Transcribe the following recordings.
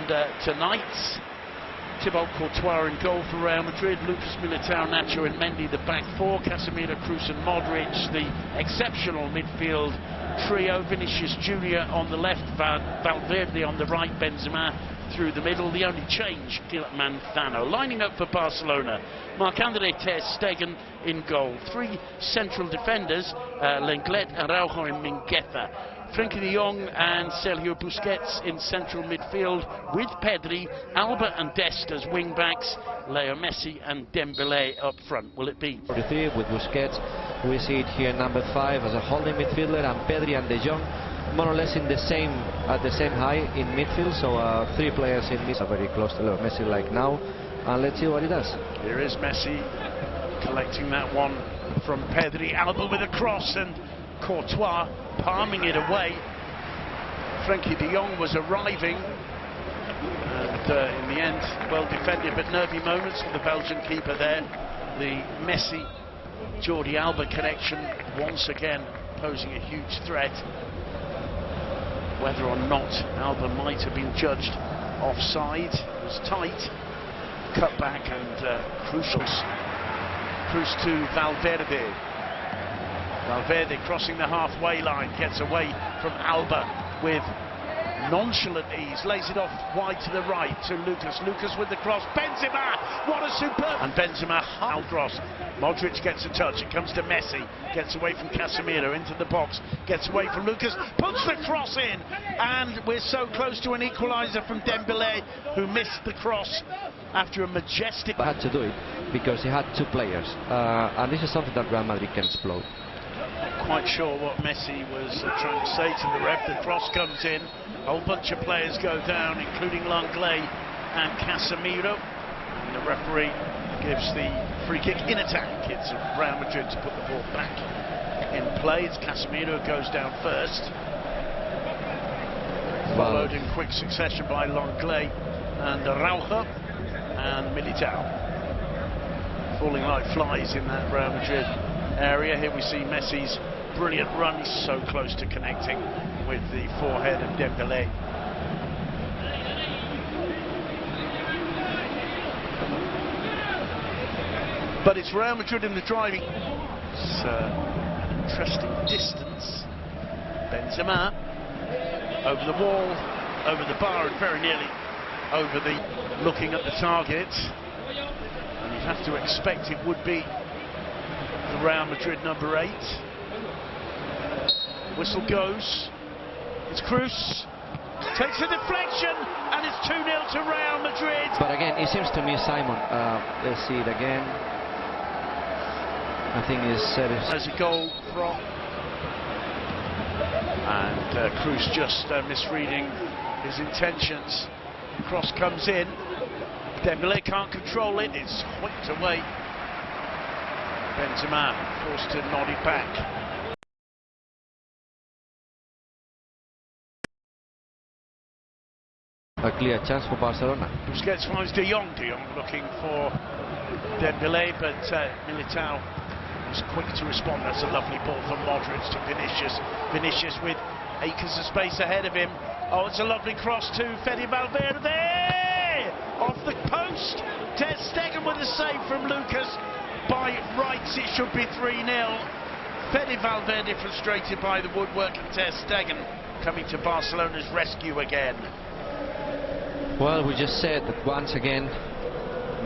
And tonight, Thibaut Courtois in goal for Real Madrid, Lucas Militao, Nacho and Mendy the back four, Casemiro, Kroos and Modric the exceptional midfield trio, Vinicius Junior on the left, Valverde on the right, Benzema through the middle. The only change, Manzano. Lining up for Barcelona, Marc-Andre ter Stegen in goal, three central defenders, Lenglet, Araujo and Mingueza. Frenkie de Jong and Sergio Busquets in central midfield with Pedri, Alba and Dest as wing backs, Leo Messi and Dembélé up front. Will it be 43 with Busquets? We see it here, number 5 as a holding midfielder, and Pedri and de Jong more or less in the same at the same height in midfield. So 3 players in midfield, very close to Leo Messi like now, and let's see what he does. Here is Messi collecting that one from Pedri, Alba with a cross and Courtois palming it away. Frenkie de Jong was arriving, and in the end, well defended, but nervy moments for the Belgian keeper there. The Messi-Jordi Alba connection once again posing a huge threat. Whether or not Alba might have been judged offside, it was tight. Cut back and crucial. Kroos to Valverde. Valverde crossing the halfway line, gets away from Alba with nonchalant ease, lays it off wide to the right to Lucas. Lucas with the cross, Benzema, what a superb! And Benzema, high cross. Modric gets a touch, it comes to Messi, gets away from Casemiro, into the box, gets away from Lucas, puts the cross in, and we're so close to an equaliser from Dembélé, who missed the cross after a majestic... But had to do it because he had 2 players, and this is something that Real Madrid can explode. Quite sure what Messi was trying to say to the ref. The cross comes in, a whole bunch of players go down, including Lenglet and Casemiro, and the referee gives the free kick in attack. It's Real Madrid to put the ball back in play. It's Casemiro goes down first, followed in quick succession by Lenglet and Araujo and Militao, falling like flies in that Real Madrid area. Here we see Messi's brilliant run. He's so close to connecting with the forehead of Dembélé. But it's Real Madrid in the driving. It's an interesting distance. Benzema over the wall, over the bar, and very nearly over the looking at the target. And you'd have to expect it would be the Real Madrid number 8. Whistle goes. It's Kroos. Takes a deflection, and it's 2-0 to Real Madrid. But again, it seems to me, Simon, let's see it again. I think it's there's a goal from, and Kroos just misreading his intentions. Cross comes in. Dembélé can't control it. It's whipped away. Benzema forced to nod it back. A clear chance for Barcelona. Busquets finds De Jong. De Jong looking for Dembélé, but Militao was quick to respond. That's a lovely ball from Modric to Vinicius. Vinicius with acres of space ahead of him. Oh, it's a lovely cross to Fede Valverde! Off the post! Ter Stegen with a save from Lucas. By rights it should be 3-0. Fede Valverde frustrated by the woodwork, and Ter Stegen coming to Barcelona's rescue again. Well, we just said that once again,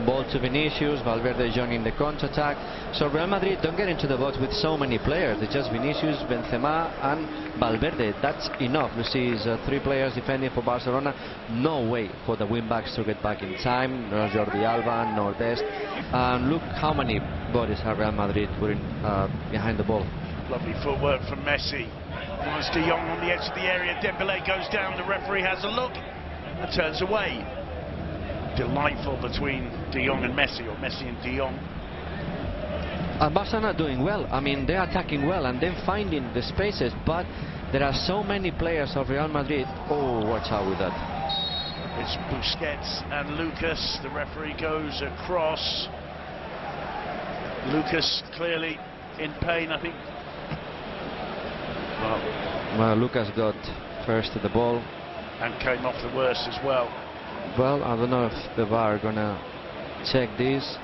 ball to Vinicius, Valverde joining the counter-attack. So Real Madrid don't get into the box with so many players. It's just Vinicius, Benzema and Valverde. That's enough. You see, it's 3 players defending for Barcelona. No way for the wing-backs to get back in time. Nor Jordi Alba, nor Dest. And look how many bodies have Real Madrid putting behind the ball. Lovely footwork from Messi. Finds De Jong on the edge of the area. Dembélé goes down. The referee has a look and turns away. Delightful between De Jong and Messi, or Messi and De Jong. And Barcelona doing well. I mean, they're attacking well and then finding the spaces, but there are so many players of Real Madrid. Oh, watch out with that. It's Busquets and Lucas. The referee goes across. Lucas clearly in pain, I think. Well, Lucas got first to the ball and came off the worst as well. Well, I don't know if the VAR are gonna check this.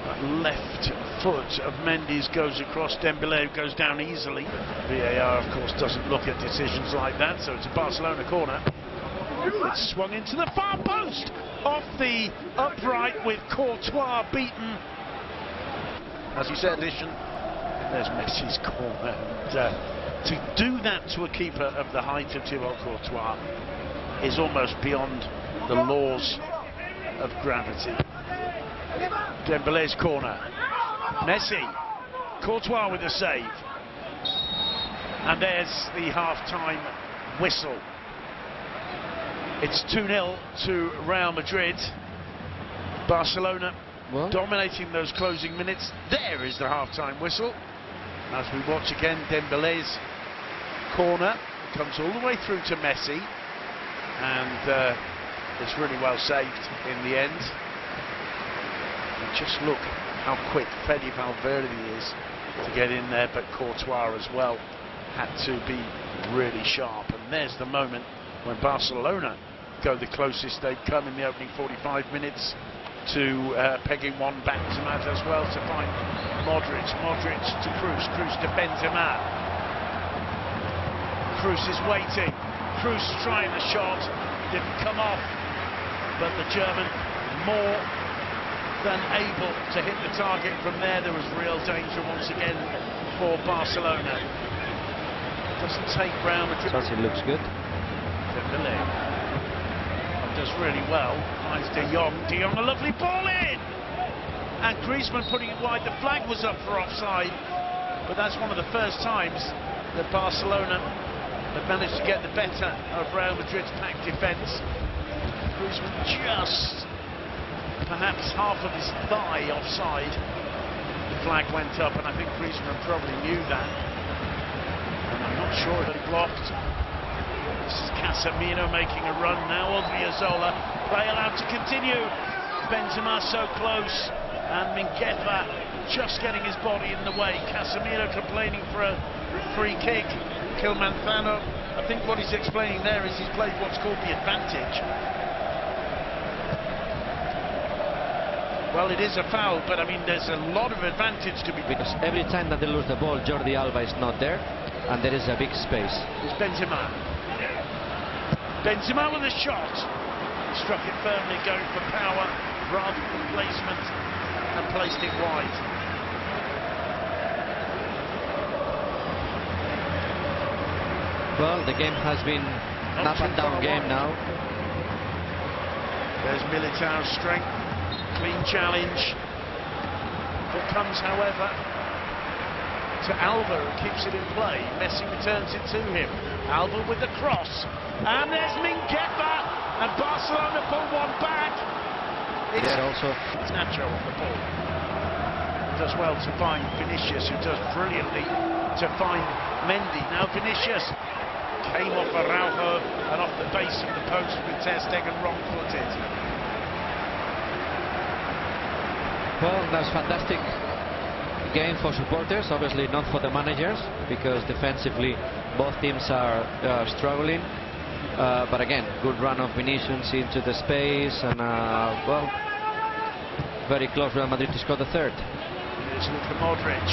That left foot of Mendy's goes across Dembélé, who goes down easily. VAR, of course, doesn't look at decisions like that, so it's a Barcelona corner. It's swung into the far post, off the upright with Courtois beaten. As you said, there's Messi's corner. And, to do that to a keeper of the height of Thibaut Courtois is almost beyond the laws of gravity. Dembélé's corner. Messi. Courtois with the save. And there's the half-time whistle. It's 2-0 to Real Madrid. Barcelona dominating those closing minutes. There is the half-time whistle. As we watch again, Dembélé's corner comes all the way through to Messi, and it's really well saved in the end. And just look how quick Fede Valverde is to get in there, but Courtois as well had to be really sharp. And there's the moment when Barcelona go the closest they've come in the opening 45 minutes to pegging one back to Madrid as well, to find Modric to Kroos to Benzema. Kroos is waiting, Kroos trying the shot, didn't come off, but the German more than able to hit the target from there. There was real danger once again for Barcelona. Doesn't take Real Madrid. It looks good. Dembélé does really well, finds De Jong, a lovely ball in! And Griezmann putting it wide. The flag was up for offside, but that's one of the first times that Barcelona have managed to get the better of Real Madrid's packed defence. Griezmann just perhaps half of his thigh offside. The flag went up, and I think Griezmann probably knew that. And I'm not sure that he blocked. This is Casemiro making a run now. Odriozola, play allowed to continue. Benzema so close, and Mingueza just getting his body in the way. Casemiro complaining for a free kick. Kilmanzano, I think what he's explaining there is he's played what's called the advantage. Well, it is a foul, but I mean there's a lot of advantage to be... Because every time that they lose the ball, Jordi Alba is not there, and there is a big space. It's Benzema. Benzema with a shot. Struck it firmly, going for power rather than placement, and placed it wide. Well, the game has been an up and down game now. There's Militao's strength, clean challenge. It comes, however, to Alba, who keeps it in play. Messi returns it to him. Alba with the cross, and there's Mingueza, and Barcelona pull one back. It's also Nacho on the ball. Does well to find Vinicius, who does brilliantly to find Mendy. Now Vinicius came off Araujo and off the base of the post with Ter Stegen wrong-footed. Well, that's fantastic game for supporters, obviously not for the managers, because defensively both teams are struggling, but again, good run of Vinicius into the space, and well, very close Real Madrid to score the third. Here's Luka Modric,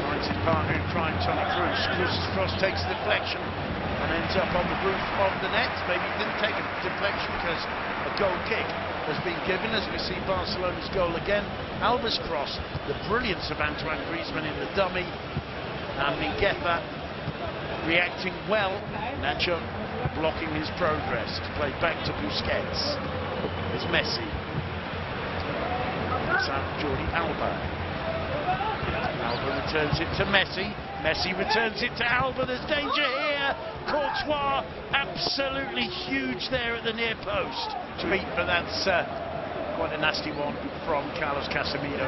finds his partner in crime, Toni Kroos. Kroos' cross takes a deflection and ends up on the roof of the net. Maybe he didn't take a deflection because a goal kick has been given, as we see Barcelona's goal again. Alba's cross, the brilliance of Antoine Griezmann in the dummy, and Mingueza reacting well. Nacho blocking his progress to play back to Busquets. It's Messi. That's out Jordi Alba. Alba returns it to Messi. Messi returns it to Alba. There's danger here. Courtois absolutely huge there at the near post. Tweet, but that's quite a nasty one from Carlos Casemiro.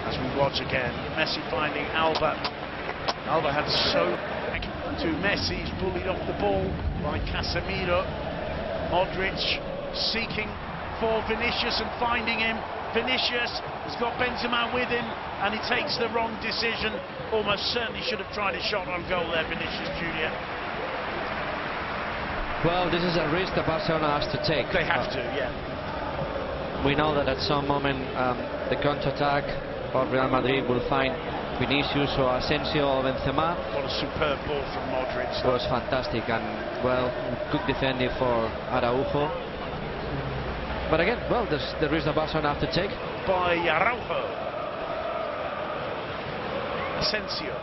As we watch again, Messi finding Alba. Alba had so to Messi. He's bullied off the ball by Casemiro. Modric seeking for Vinicius and finding him. Vinicius has got Benzema with him, and he takes the wrong decision. Almost certainly should have tried a shot on goal there, Vinicius Junior. Well, this is a risk that Barcelona has to take. They have to, yeah. We know that at some moment the counter-attack of Real Madrid will find Vinicius or Asensio or Benzema. What a superb ball from Madrid. It was fantastic, and well, good defending for Araujo. But again, well, there's the risk that Barcelona have to take. By Araujo. Asensio.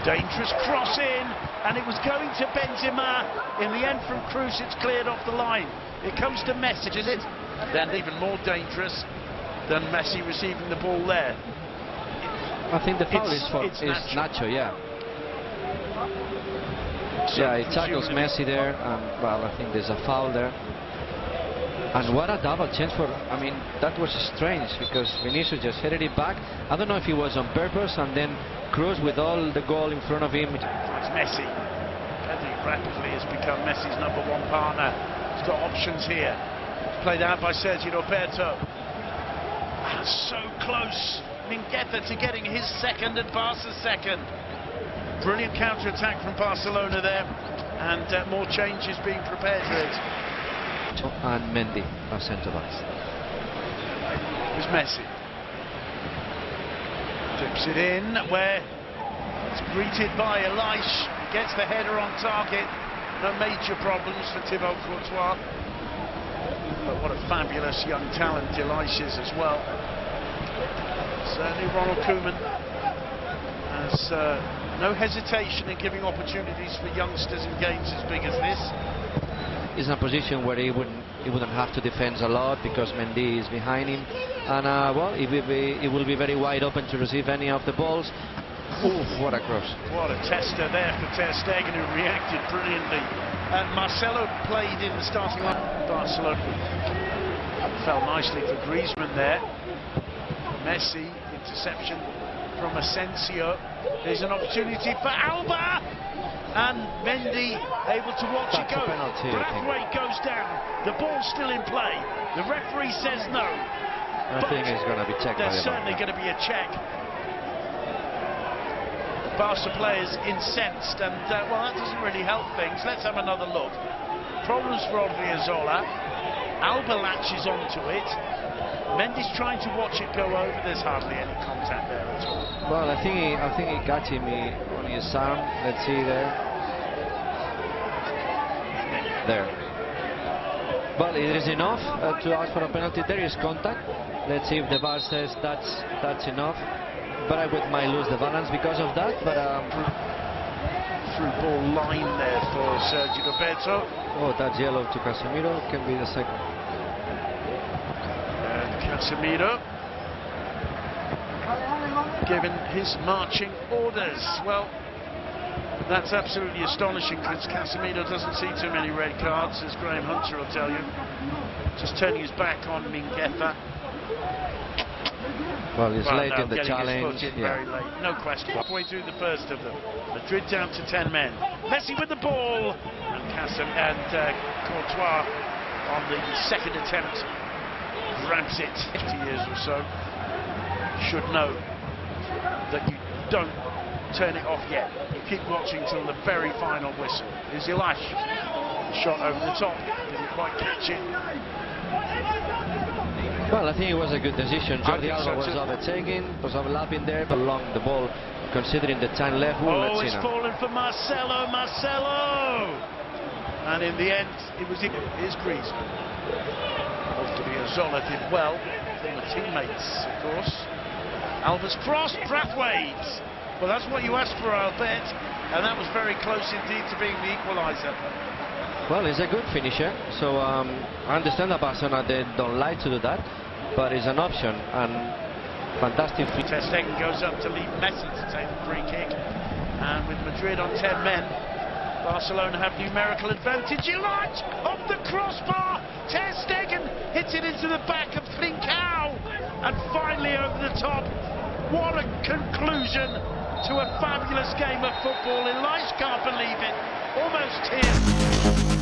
Dangerous cross in, and it was going to Benzema. In the end, from Cruz, it's cleared off the line. It comes to Messi, is it? Then even more dangerous than Messi receiving the ball there. I think the foul is Nacho, yeah. So yeah, he tackles Messi there, and well, I think there's a foul there. And what a double chance for, I mean, that was strange because Vinicius just headed it back. I don't know if he was on purpose, and then Cruz, with all the goal in front of him. It's Messi. Pedri rapidly has become Messi's #1 partner. He's got options here. It's played out by Sergio Roberto. And so close, Mingueza, to getting his second and Barca's second. Brilliant counter-attack from Barcelona there, and more changes being prepared for it. And Mendy are centre-backs. It was Messi. Dips it in, where it's greeted by Elish. He gets the header on target. No major problems for Thibaut Courtois. But what a fabulous young talent Elish is as well. Certainly Ronald Koeman has no hesitation in giving opportunities for youngsters in games as big as this. He's in a position where he wouldn't have to defend a lot because Mendy is behind him, and well, he will be very wide open to receive any of the balls. Ooh, what a cross! What a tester there for Ter Stegen, who reacted brilliantly. Marcelo played in the starting line. Barcelona fell nicely for Griezmann there. Messi, interception from Asensio. There's an opportunity for Alba. And Mendy able to watch it go. Braithwaite goes down. The ball's still in play. The referee says no. I think it's going to be checked. There's certainly going to be a check. The Barca players incensed, and well, that doesn't really help things. Let's have another look. Problems for Odriozola. Alba latches onto it. Mendy's trying to watch it go over. There's hardly any contact there at all. Well, I think he got him on his arm. Let's see there. There. Well, it is enough to ask for a penalty. There is contact. Let's see if the VAR says that's enough. But I might lose the balance because of that. But through ball line there for Sergio Roberto. Oh, that's yellow to Casemiro. Can be the second. Casemiro given his marching orders. Well, that's absolutely astonishing because Casemiro doesn't see too many red cards, as Graham Hunter will tell you. Just turning his back on Mingueza. Well, he's late in the challenge. Very late, no question. Halfway through the first of them. Madrid down to 10 men. Messi with the ball, and Courtois on the second attempt grabs it. 50 years or so, should know that you don't turn it off yet. You keep watching till the very final whistle. Is Elish shot over the top? Didn't quite catch it. Well, I think it was a good decision. Jordi Alba was overtaking, was overlapping there, but along the ball, considering the time left. Oh, it's fallen for Marcelo. And in the end, it was his Griezmann. Zola did well, former teammates, of course. Alba's cross, Braithwaite. Well, that's what you asked for, I'll bet. And that was very close indeed to being the equaliser. Well, he's a good finisher, so I understand that Barcelona, they don't like to do that, but it's an option, and fantastic. Ter Stegen goes up to leave Messi to take the free kick, and with Madrid on 10 men, Barcelona have numerical advantage. Elish off the crossbar. Ter Stegen hits it into the back of Trincao, and finally over the top. What a conclusion to a fabulous game of football. Elish can't believe it. Almost tears.